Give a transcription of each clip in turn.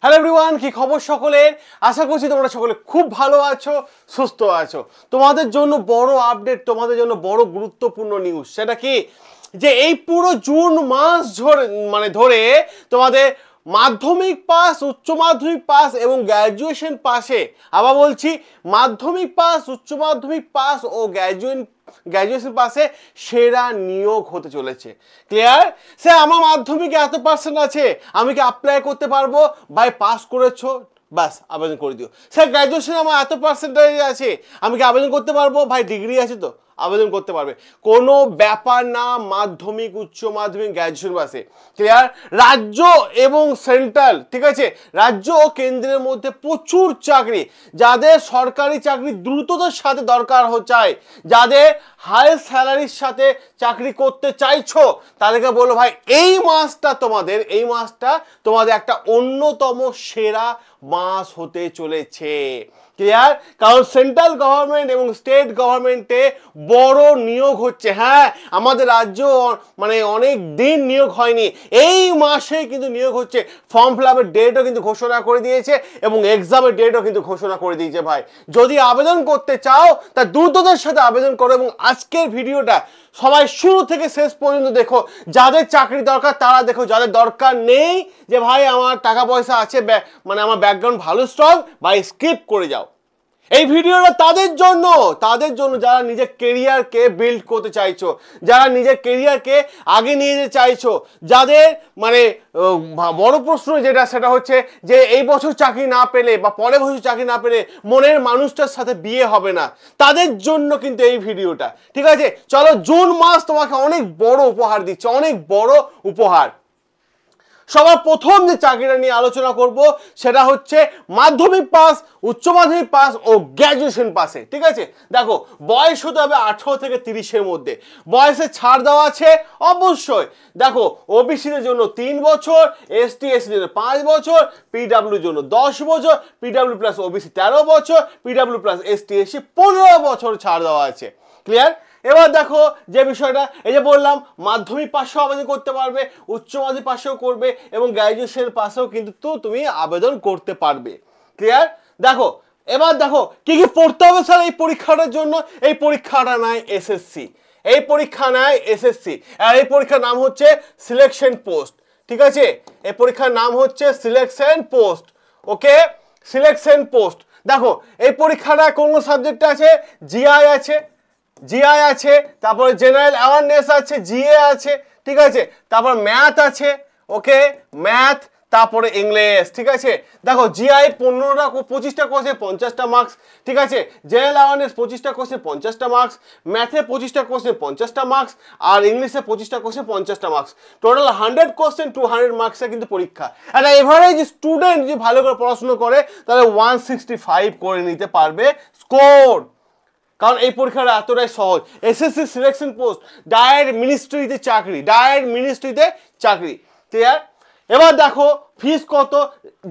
Hello everyone, কি খবর সকলের? আশা করছি তোমরা সকলে খুব ভালো আছো, সুস্থ আছো। তোমাদের জন্য বড় আপডেট, তোমাদের জন্য বড় গুরুত্বপূর্ণ নিউজ। সেটা কি যে এই পুরো জুন মাস ধরে তোমাদের মাধ্যমিক পাস, উচ্চ মাধ্যমিক পাস এবং গ্র্যাজুয়েশন পাসে, আবার বলছি মাধ্যমিক পাস, উচ্চ মাধ্যমিক পাস ও গ্র্যাজুয়েশন পাসে সেরা নিয়োগ হতে চলেছে। ক্লিয়ার? স্যার আমার মাধ্যমিকে এত পার্সেন্ট আছে, আমি কি অ্যাপ্লাই করতে পারবো? ভাই পাস করেছো, বাস আবেদন করে দিও। স্যার গ্র্যাজুয়েশন আমার এত পার্সেন্টেজ আছে, আমি কি আবেদন করতে পারবো? ভাই ডিগ্রি আছে তো, আবেদন করতে পারবে। কোনো ব্যাপার না, মাধ্যমিক, উচ্চ মাধ্যমিক, গ্র্যাজুয়েশন পাসে। ক্লিয়ার? রাজ্য এবং সেন্ট্রাল, ঠিক আছে, রাজ্য ও কেন্দ্রের মধ্যে প্রচুর চাকরি, যাদের সরকারি চাকরি দ্রুততার সাথে দরকার চায়, যাদের হাই স্যালারির সাথে চাকরি করতে চাইছো, তাদেরকে বলো ভাই এই মাসটা তোমাদের একটা অন্যতম সেরা মাস হতে চলেছে। ক্লিয়ার? কারণ সেন্ট্রাল গভর্নমেন্ট এবং স্টেট গভর্নমেন্টে বড় নিয়োগ হচ্ছে। হ্যাঁ, আমাদের রাজ্য অনেক দিন নিয়োগ হয়নি, এই মাসে কিন্তু নিয়োগ হচ্ছে। ফর্ম ফিল আপের ডেটও কিন্তু ঘোষণা করে দিয়েছে এবং এক্সামের ডেটও কিন্তু ঘোষণা করে দিয়েছে। ভাই যদি আবেদন করতে চাও তা দ্রুততার সাথে আবেদন করো এবং আজকের ভিডিওটা সবাই শুরু থেকে শেষ পর্যন্ত দেখো। যাদের চাকরি দরকার তারা দেখো, যাদের দরকার নেই যে ভাই আমার টাকা পয়সা আছে, আমার ব্যাকগ্রাউন্ড ভালো স্ট্রং, ভাই স্কিপ করে যাও। এই ভিডিওটা তাদের জন্য যারা নিজের কেরিয়ারকে বিল্ড করতে চাইছো, যারা নিজের কেরিয়ারকে আগে নিয়ে যেতে চাইছো, যাদের বড় প্রশ্ন সেটা হচ্ছে যে এই বছর চাকরি না পেলে বা পরের বছর চাকরি না পেলে মনের মানুষটার সাথে বিয়ে হবে না, তাদের জন্য কিন্তু এই ভিডিওটা। ঠিক আছে, চলো জুন মাস তোমাকে অনেক বড় উপহার দিচ্ছে, অনেক বড় উপহার। সবার প্রথম যে চাকরিটা নিয়ে আলোচনা করব সেটা হচ্ছে মাধ্যমিক পাস, উচ্চ মাধ্যমিক পাস ও গ্র্যাজুয়েশন পাসে। ঠিক আছে, দেখো বয়স হতে হবে 18 থেকে 30-এর মধ্যে। বয়সে ছাড় দেওয়া আছে অবশ্যই। দেখো ওবিসিদের জন্য 3 বছর, এসটি এসসিদের জন্য 5 বছর, পিডাব্লিউর জন্য 10 বছর, পিডাব্লিউ প্লাস ওবিসি 13 বছর, পিডাব্লিউ প্লাস এসটি এসসি 15 বছর ছাড় দেওয়া আছে। ক্লিয়ার? এবার দেখো যে বিষয়টা, এই যে বললাম মাধ্যমিক পাশেও আবেদন করতে পারবে, উচ্চ মাধ্যমিক পাশেও করবে এবং গ্র্যাজুয়েশন পাশেও কিন্তু তুমি আবেদন করতে পারবে। ক্লিয়ার? দেখো এবার দেখো কি কি পড়তে হবে স্যার এই পরীক্ষাটার জন্য। এই পরীক্ষাটা নেয় এসএসসি, এই পরীক্ষা নেয় এসএসসি, আর এই পরীক্ষার নাম হচ্ছে সিলেকশন পোস্ট। ঠিক আছে, এই পরীক্ষার নাম হচ্ছে সিলেকশন পোস্ট। ওকে, সিলেকশন পোস্ট। দেখো এই পরীক্ষাটা কোন সাবজেক্টে আছে? জিআই আছে, তারপরে জেনারেল অ্যাওয়ারনেস আছে, জিএ আছে, ঠিক আছে, তারপর ম্যাথ আছে, ওকে, ম্যাথ, তারপরে ইংলিশ। ঠিক আছে, দেখো জিআই 25টা কোশ্চেন 50টা মার্কস, ঠিক আছে, জেনারেল অ্যাওয়ারনেস 25টা কোশ্চেন 50টা মার্কস, ম্যাথে 25টা কোশ্চেন 50টা মার্কস, আর ইংলিশে 25টা কোশ্চেন 50টা মার্কস। টোটাল 100 কোশ্চেন 200 মার্কসের কিন্তু পরীক্ষা। একটা এভারেজ স্টুডেন্ট যদি ভালো করে পড়াশোনা করে তাহলে 165 করে নিতে পারবে স্কোর, কারণ এই পরীক্ষাটা এতটাই সহজ। এসএসসি সিলেকশন পোস্ট, ডাইরেক্ট মিনিস্ট্রিতে চাকরি। ক্লিয়ার? এবার দেখো ফিস কত।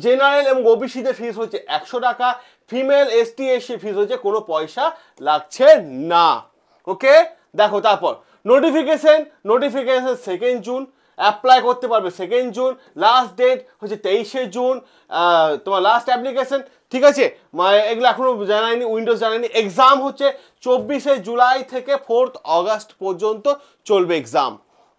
জেনারেল এবং ওবিসিতে ফিস হচ্ছে 100 টাকা, ফিমেল এসটি এসসি ফিস হচ্ছে কোনো পয়সা লাগছে না। ওকে, দেখো তারপর নোটিফিকেশন 2 জুন, অ্যাপ্লাই করতে পারবে 2 জুন, লাস্ট ডেট হচ্ছে 23 জুন তোমার লাস্ট অ্যাপ্লিকেশন। ঠিক আছে, এগুলো এখনো জানায়নি, উইন্ডোজ জানায়নি। এক্সাম হচ্ছে 24 জুলাই থেকে 4 আগস্ট পর্যন্ত চলবে এক্সাম।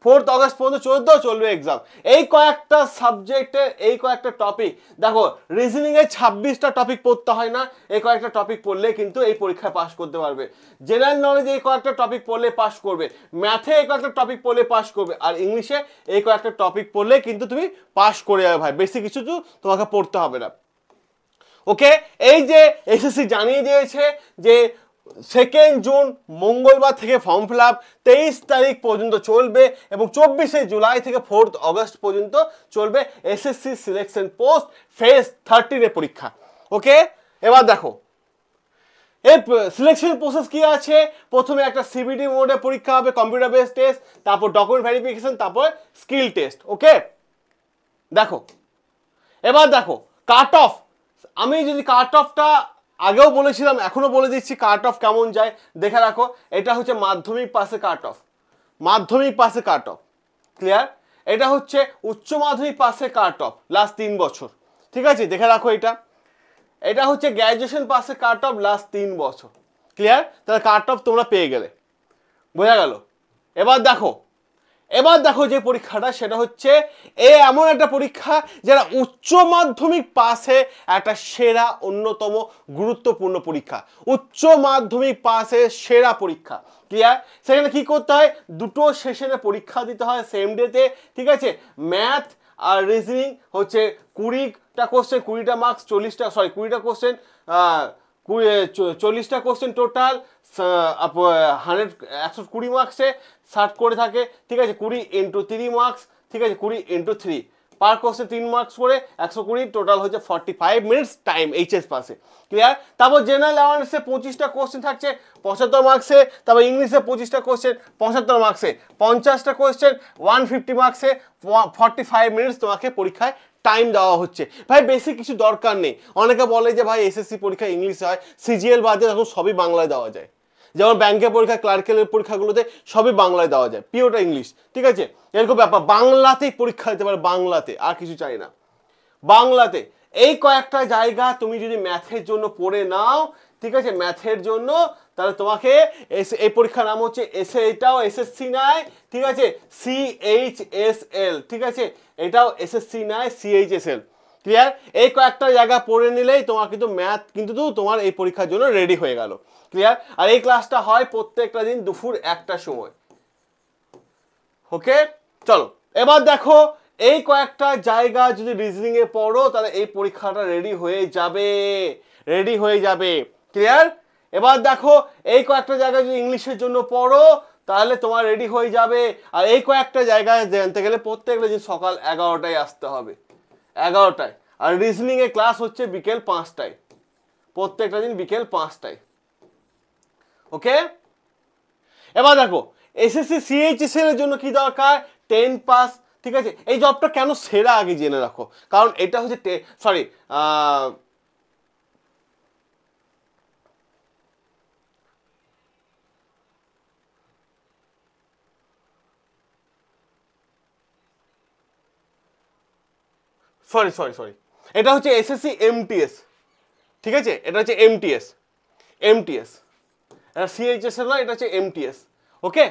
4 আগস্ট পর্যন্ত চলবে এক্সাম। এই কয়েকটা সাবজেক্টের এই কয়েকটা টপিক, দেখো রিজনিংয়ে 26টা টপিক পড়তে হয় না, এই কয়েকটা টপিক পড়লে কিন্তু এই পরীক্ষায় পাস করতে পারবে। জেনারেল নলেজে এই কয়েকটা টপিক পড়লে পাস করবে, ম্যাথে এই কয়েকটা টপিক পড়লে পাস করবে, আর ইংলিশে এই কয়েকটা টপিক পড়লে কিন্তু তুমি পাস করে যাবে ভাই, বেশি কিছু তোমাকে পড়তে হবে না। ওকে, এই যে এসএসসি জানিয়ে দিয়েছে যে 2 জুন মঙ্গলবার থেকে ফর্ম ফিল আপ 23 তারিখ পর্যন্ত চলবে এবং 24 জুলাই থেকে 4 আগস্ট পর্যন্ত চলবে এসএসসি সিলেকশন পোস্ট ফেজ 13 এর পরীক্ষা। ওকে, এবার দেখো এই সিলেকশন প্রসেস কি আছে। প্রথমে একটা সিবিটি মোডে পরীক্ষা হবে, কম্পিউটার বেসড টেস্ট, তারপর ডকুমেন্ট ভেরিফিকেশন, তারপর স্কিল টেস্ট। ওকে, দেখো এবার দেখো কাট অফ। আমি যদি কাট অফটা আগেও বলেছিলাম, এখনো বলে দিচ্ছি কাট অফ কেমন যায় দেখে রাখো। এটা হচ্ছে মাধ্যমিক পাসে কাট অফ, ক্লিয়ার? এটা হচ্ছে উচ্চ মাধ্যমিক পাসে কাট অফ লাস্ট 3 বছর, ঠিক আছে, দেখে রাখো এটা। এটা হচ্ছে গ্র্যাজুয়েশন পাসের কাট অফ লাস্ট 3 বছর। ক্লিয়ার? তাহলে কাট অফ তোমরা পেয়ে গেলে, বোঝা গেল। এবার দেখো যে পরীক্ষাটা, সেটা হচ্ছে এমন একটা পরীক্ষা যারা উচ্চ মাধ্যমিক পাসে একটা সেরা অন্যতম গুরুত্বপূর্ণ পরীক্ষা, উচ্চ মাধ্যমিক পাসে সেরা পরীক্ষা। ক্লিয়ার? সেখানে কি করতে হয়, দুটো সেশনে পরীক্ষা দিতে হয় সেম ডেতে। ঠিক আছে, ম্যাথ আর রিজনিং হচ্ছে 20টা কোশ্চেন, 20টা মার্কস, 20টা কোশ্চেন, 40টা কোশ্চেন টোটাল, 120 মার্কসে 60 করে থাকে। ঠিক আছে, 20 × 3 মার্কস। ঠিক আছে, 20 × 3 পার কোর্সে 3 মার্কস করে 120, টোটাল হচ্ছে 45 মিনিটস টাইম এইচএস পাসে। ক্লিয়ার? তারপর জেনারেল অ্যাওয়ারনেসে 25টা কোশ্চেন থাকছে 75 মার্কসে। তারপর ইংলিশে 25টা কোশ্চেন 75 মার্কসে। 50টা কোশ্চেন 150 মার্কসে, 45 মিনিটস তোমাকে পরীক্ষায় টাইম দেওয়া হচ্ছে। ভাই বেশি কিছু দরকার নেই। অনেকে বলে যে ভাই এসএসসি পরীক্ষা ইংলিশে হয়, সিজিএল বাদে এখন সবই বাংলায় দেওয়া যায়। যেমন ব্যাংকের পরীক্ষা, ক্লার্কের পরীক্ষাগুলোতে সবই বাংলায় দেওয়া যায়, পিওটা ইংলিশ। ঠিক আছে, এরকম ব্যাপার। বাংলাতেই পরীক্ষা দিতে পারে, বাংলাতে, আর কিছু চাই না, বাংলাতে। এই কয়েকটা জায়গা তুমি যদি ম্যাথের জন্য পড়ে নাও, ঠিক আছে, ম্যাথের জন্য, তাহলে তোমাকে এই পরীক্ষার নাম হচ্ছে এটাও এসএসসি নেয়। ঠিক আছে, CHSL। ঠিক আছে, এটাও এসএসসি নেয়, CHSL। ক্লিয়ার? এই কয়েকটা জায়গা পড়ে নিলেই তোমার কিন্তু ম্যাথ কিন্তু তোমার এই পরীক্ষার জন্য রেডি হয়ে গেল। ক্লিয়ার? আর এই ক্লাসটা হয় প্রত্যেকটা দিন দুপুর 1টার সময়। ওকে, চলো এবার দেখো, এই কয়েকটা জায়গা যদি রিজনিং এ পড়ো, তাহলে এই পরীক্ষাটা রেডি হয়ে যাবে। ক্লিয়ার? এবার দেখো, এই কয়েকটা জায়গা যদি ইংলিশের জন্য পড়ো, তাহলে তোমার রেডি হয়ে যাবে। আর এই কয়েকটা জায়গায় জানতে গেলে প্রত্যেকটা দিন সকাল 11টায় আসতে হবে, 11টায়। আর রিজনিং এ ক্লাস হচ্ছে বিকেল 5টায়, প্রত্যেকটা দিন বিকেল 5টায়। ওকে, এবার দেখো এসএসসি CHSL এর জন্য কি দরকার, 10 পাস। ঠিক আছে, এই জবটা কেন সেরা আগে জেনে রাখো, কারণ এটা হচ্ছে সরি এটা হচ্ছে এসএসসি MTS। ঠিক আছে, এটা হচ্ছে MTS। এটা CHSL নয়, এটা হচ্ছে MTS। ওকে,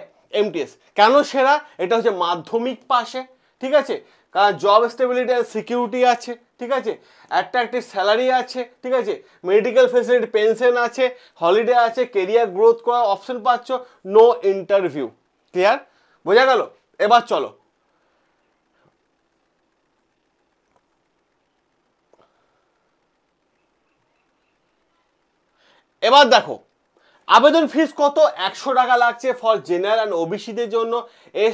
MTS কেন সেরা, এটা হচ্ছে মাধ্যমিক পাশে। ঠিক আছে, কারণ জব স্টেবিলিটি আর সিকিউরিটি আছে। ঠিক আছে, অ্যাট্রাকটিভ স্যালারি আছে। ঠিক আছে, মেডিকেল ফেসিলিটি, পেনশন আছে, হলিডে আছে, কেরিয়ার গ্রোথ করার অপশন পাচ্ছ, নো ইন্টারভিউ। ক্লিয়ার? বোঝা গেল? এবার চলো, এবার দেখো আবেদন ফিস কত, 100 টাকা লাগছে ফর জেনারেল অ্যান্ড ওবিসিদের জন্য।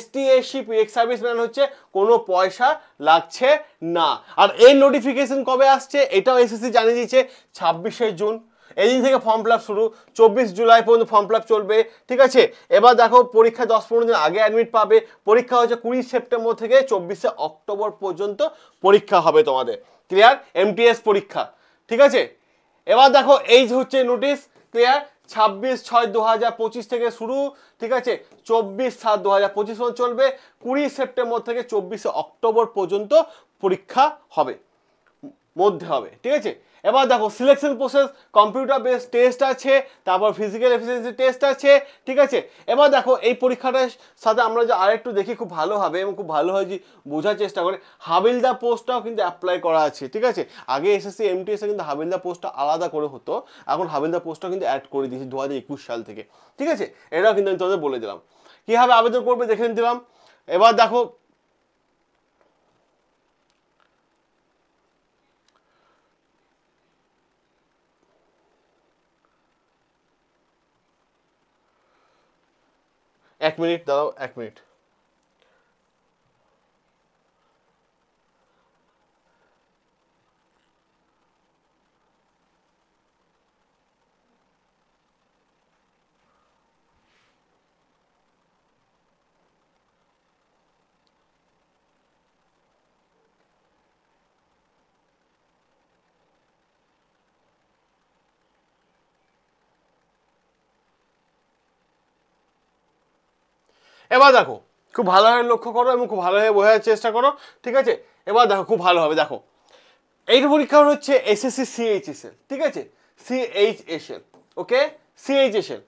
ST SC PX সার্ভিসম্যান হচ্ছে কোনো পয়সা লাগছে না। আর এই নোটিফিকেশন কবে আসছে, এটাও এসএসসি জানিয়ে দিয়েছে 26শে জুন। এই দিন থেকে ফর্ম ফিল আপ শুরু, 24 জুলাই পর্যন্ত ফর্ম ফিল আপ চলবে। ঠিক আছে, এবার দেখো পরীক্ষা 10-15 দিন আগে অ্যাডমিট পাবে। পরীক্ষা হচ্ছে 20 সেপ্টেম্বর থেকে 24শে অক্টোবর পর্যন্ত পরীক্ষা হবে তোমাদের। ক্লিয়ার? MTS পরীক্ষা। ঠিক আছে, এবার দেখো এই হচ্ছে নোটিশ। ক্লিয়ার? 26/6/2025 থেকে শুরু। ঠিক আছে, 24/7/2025 পর্যন্ত চলবে। 20 সেপ্টেম্বর থেকে 24শে অক্টোবর পর্যন্ত পরীক্ষা হবে, মধ্যে হবে। ঠিক আছে, এবার দেখো selection process, computer base test আছে, তারপর ফিজিক্যাল এফিসিয়েন্সি টেস্ট আছে। ঠিক আছে, এবার দেখো এই পরীক্ষাটার সাথে আমরা যে আরেকটু দেখি খুব ভালোভাবে এবং খুব ভালোভাবে যে বোঝার চেষ্টা করে, হাবিলদার পোস্টটাও কিন্তু অ্যাপ্লাই করা আছে। ঠিক আছে, আগে এসএসসি MTS এ কিন্তু হাবিলদার পোস্টটা আলাদা করে হতো, এখন হাবিলদার পোস্টটা কিন্তু অ্যাড করে দিয়েছি 2021 সাল থেকে। ঠিক আছে, এটাও কিন্তু আমি তোমাদের বলে দিলাম কীভাবে আবেদন করবে, দেখে দিলাম। এবার দেখো এক মিনিট দাঁড়াও, 1 মিনিট। এবার দেখো খুব ভালোভাবে লক্ষ্য করো এবং খুব ভালোভাবে বোঝার চেষ্টা করো। ঠিক আছে, এবার দেখো খুব ভালোভাবে দেখো, এইটা পরীক্ষা হচ্ছে এসএসসি সিএইচএসএল, ঠিক আছে, সিএইচএসএল, ওকে, সিএইচএসএল।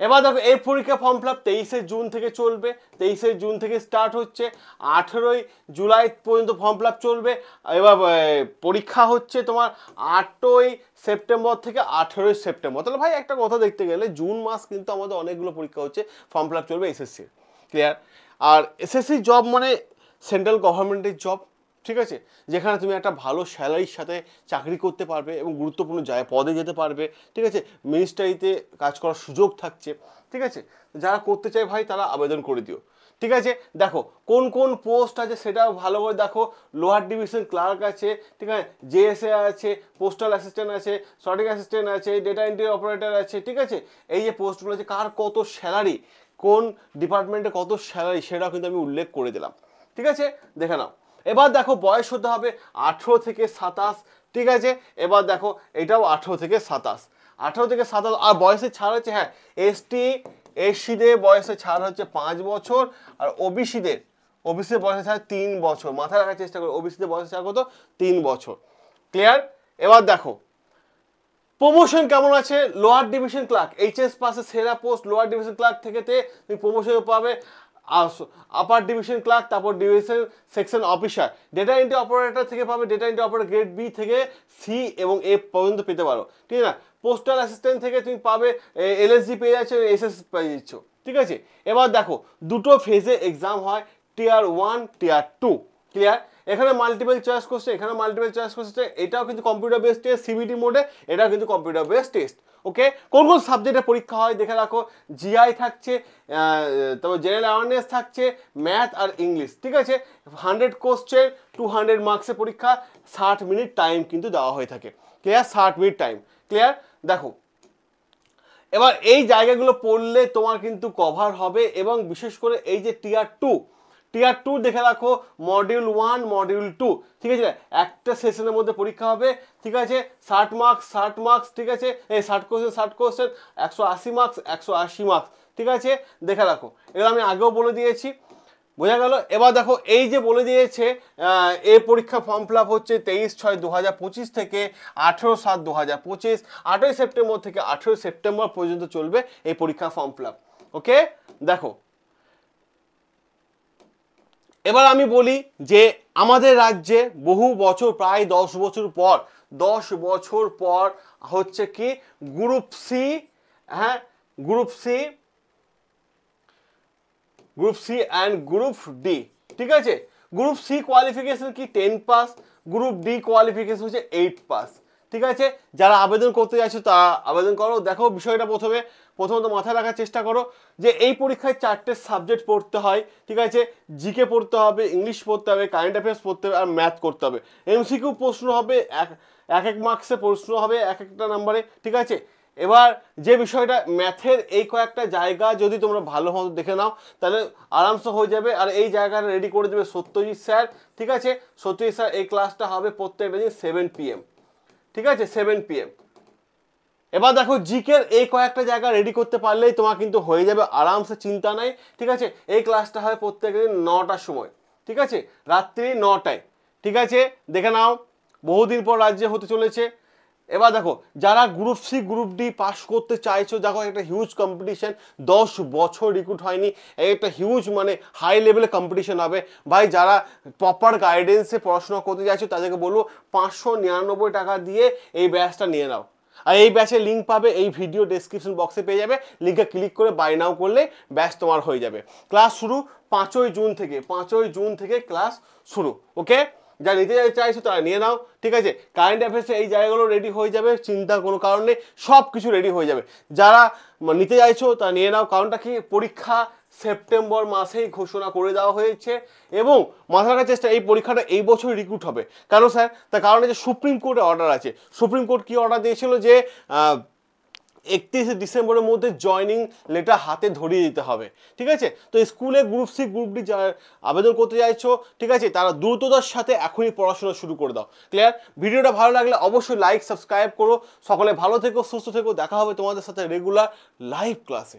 এবার দেখো এই পরীক্ষা ফর্ম ফিল আপ 23শে জুন থেকে চলবে, 23শে জুন থেকে স্টার্ট হচ্ছে, 18ই জুলাই পর্যন্ত ফর্ম ফিল আপ চলবে। এবার পরীক্ষা হচ্ছে তোমার 8ই সেপ্টেম্বর থেকে 18ই সেপ্টেম্বর। তাহলে ভাই একটা কথা দেখতে গেলে জুন মাস কিন্তু আমাদের অনেকগুলো পরীক্ষা হচ্ছে, ফর্ম ফিল আপ চলবে এসএসসি, ক্লিয়ার। আর এসএসসি জব মানে সেন্ট্রাল গভর্নমেন্টের জব, ঠিক আছে, যেখানে তুমি একটা ভালো স্যালারির সাথে চাকরি করতে পারবে এবং গুরুত্বপূর্ণ পদে যেতে পারবে, ঠিক আছে, মিনিস্ট্রিতে কাজ করার সুযোগ থাকছে, ঠিক আছে। যারা করতে চায় ভাই তারা আবেদন করে দিও, ঠিক আছে। দেখো কোন কোন পোস্ট আছে সেটাও ভালো করে দেখো। লোয়ার ডিভিশন ক্লার্ক আছে, ঠিক আছে, জেএসএ আছে, পোস্টাল অ্যাসিস্ট্যান্ট আছে, সর্টিং অ্যাসিস্ট্যান্ট আছে, ডেটা এন্ট্রি অপারেটর আছে, ঠিক আছে। এই যে পোস্টগুলো আছে কার কত স্যালারি, কোন ডিপার্টমেন্টে কত স্যালারি সেটাও কিন্তু আমি উল্লেখ করে দিলাম, ঠিক আছে, দেখে নাও। এবার দেখো বয়স হতে হবে 18 থেকে 27, ঠিক আছে। এবার দেখো এটাও 18 থেকে 27, 18 থেকে 27। আর বয়সের ছাড় হচ্ছে, হ্যাঁ, এসসিদের বয়সের ছাড় হচ্ছে 5 বছর, আর ওবিসিদের বয়সের ছাড় 3 বছর। মাথায় রাখার চেষ্টা করো, ওবিসিদের বয়সের ছাড় কত, 3 বছর, ক্লিয়ার। এবার দেখো প্রমোশন কেমন আছে। লোয়ার ডিভিশন ক্লার্ক, এইচএস পাসে সেরা পোস্ট লোয়ার ডিভিশন ক্লার্ক থেকে তুমি প্রমোশন পাবে, আপার ডিভিশন ক্লার্ক, তারপর division section officer. Data entry operator থেকে পাবে data entry operator grade B থেকে সি এবং এ পর্যন্ত পেতে পারো, ঠিক আছে। পোস্টাল অ্যাসিস্ট্যান্ট থেকে তুমি পাবে এলএসজি পেয়ে যাচ্ছ, এসএস পেয়ে যাচ্ছ, ঠিক আছে। এবার দেখো দুটো ফেজে এক্সাম হয়, টিয়ার 1 টিয়ার 2, ক্লিয়ার। এখানে মাল্টিপল চয়েস কোশ্চেন, এখানে মাল্টিপল চয়েস কোশ্চেন, এটাও কিন্তু কম্পিউটার বেসড টেস্ট, সিবিটি মোডে, এটাও কিন্তু কম্পিউটার বেসড টেস্ট, ওকে। কোন কোন সাবজেক্টে পরীক্ষা হয় দেখে রাখো। জিআই থাকছে, তারপর জেনারেল অ্যাওয়ারনেস থাকছে, ম্যাথ আর ইংলিশ, ঠিক আছে। 100 কোশ্চেন, 200 মার্কসের পরীক্ষা, 60 মিনিট টাইম কিন্তু দেওয়া হয়ে থাকে, ক্লিয়ার, 60 মিনিট টাইম, ক্লিয়ার। দেখো এবার এই জায়গাগুলো পড়লে তোমার কিন্তু কভার হবে, এবং বিশেষ করে এই যে টিয়ার 2 দেখে রাখো, মডিউল 1 মডিউল 2, ঠিক আছে, একটা সেশনের মধ্যে পরীক্ষা হবে, ঠিক আছে। 60 মার্কস, ঠিক আছে, এই 60 কোশ্চেন 180 মার্কস, 180 মার্কস, ঠিক আছে, দেখে রাখো। এগুলো আমি আগেও বলে দিয়েছি, বোঝা গেল। এবার দেখো এই যে বলে দিয়েছে এই পরীক্ষা ফর্ম ফিল আপ হচ্ছে 23/6/2025 থেকে 18/7/2025, 8ই সেপ্টেম্বর থেকে 18ই সেপ্টেম্বর পর্যন্ত চলবে এই পরীক্ষা ফর্ম ফিল আপ, ওকে। দেখো এবার আমি বলি যে আমাদের রাজ্যে বহু বছর, প্রায় 10 বছর পর হচ্ছে কি গ্রুপ সি, হ্যাঁ, group C and group D, ঠিক আছে। গ্রুপ সি কোয়ালিফিকেশন কি 10 পাস, গ্রুপ ডি কোয়ালিফিকেশন হচ্ছে 8 পাস, ঠিক আছে। যারা আবেদন করতে যাচ্ছ তারা আবেদন করো। দেখো বিষয়টা প্রথমত মাথায় রাখার চেষ্টা করো যে এই পরীক্ষায় 4টে সাবজেক্ট পড়তে হয়, ঠিক আছে। জিকে পড়তে হবে, ইংলিশ পড়তে হবে, কারেন্ট অ্যাফেয়ার্স পড়তে হবে, আর ম্যাথ করতে হবে। এমসিকিউ প্রশ্ন হবে, এক মার্কসে প্রশ্ন হবে, একটা নাম্বারে, ঠিক আছে। এবার যে বিষয়টা ম্যাথের এই কয়েকটা জায়গা যদি তোমরা ভালো মতো দেখে নাও তাহলে আরামসে হয়ে যাবে। আর এই জায়গাটা রেডি করে দেবে সত্যজিৎ স্যার, ঠিক আছে। সত্যজিৎ স্যার এই ক্লাসটা হবে প্রত্যেকটা দিন 7 PM, ঠিক আছে, 7 PM। এবার দেখো জিকের এই কয়েকটা জায়গা রেডি করতে পারলেই তোমার কিন্তু হয়ে যাবে আরামসে, চিন্তা নাই, ঠিক আছে। এই ক্লাসটা হয় প্রত্যেকদিন 9টার সময়, ঠিক আছে, রাত্রি 9টায়, ঠিক আছে, দেখে নাও। বহুদিন পর রাজ্যে হতে চলেছে। এবার দেখো যারা group C group D pass করতে চাইছো, দেখো একটা হিউজ কম্পিটিশন, 10 বছর রিক্রুট হয়নি, একটা হিউজ মানে হাই লেভেলে কম্পিটিশন হবে ভাই। যারা প্রপার গাইডেন্সে পড়াশোনা করতে চাইছো তাদেরকে বলবো 599 টাকা দিয়ে এই ব্যাচটা নিয়ে নাও। আর এই ব্যাচের লিঙ্ক পাবে এই ভিডিও ডেসক্রিপশন বক্সে পেয়ে যাবে, লিঙ্কে ক্লিক করে বাই নাও করলে ব্যাচ তোমার হয়ে যাবে। ক্লাস শুরু 5ই জুন থেকে ক্লাস শুরু, ওকে। যা নিতে চাইছো তারা নিয়ে নাও, ঠিক আছে। কারেন্ট অ্যাফেয়ার্সে এই জায়গাগুলো রেডি হয়ে যাবে, চিন্তার কোনো কারণ নেই, সব কিছু রেডি হয়ে যাবে। যারা নিতে চাইছো তারা নিয়ে নাও। কারণটা কি, পরীক্ষা সেপ্টেম্বর মাসেই ঘোষণা করে দেওয়া হয়েছে, এবং মাথা রাখার চেষ্টা এই পরীক্ষাটা এই বছর রিক্রুট হবে। কেন স্যার? তার কারণে যে সুপ্রিম কোর্টে অর্ডার আছে। সুপ্রিম কোর্ট কি অর্ডার দিয়েছিল যে 31 ডিসেম্বরের মধ্যে জয়নিং লেটার হাতে ধরিয়ে দিতে হবে, ঠিক আছে। তো স্কুলে গ্রুপ সি গ্রুপ ডি যারা আবেদন করতে চাইছো, ঠিক আছে, তারা দ্রুততার সাথে এখনই পড়াশোনা শুরু করে দাও, ক্লিয়ার। ভিডিওটা ভালো লাগলে অবশ্যই লাইক সাবস্ক্রাইব করো। সকলে ভালো থেকো, সুস্থ থেকো, দেখা হবে তোমাদের সাথে রেগুলার লাইভ ক্লাসে।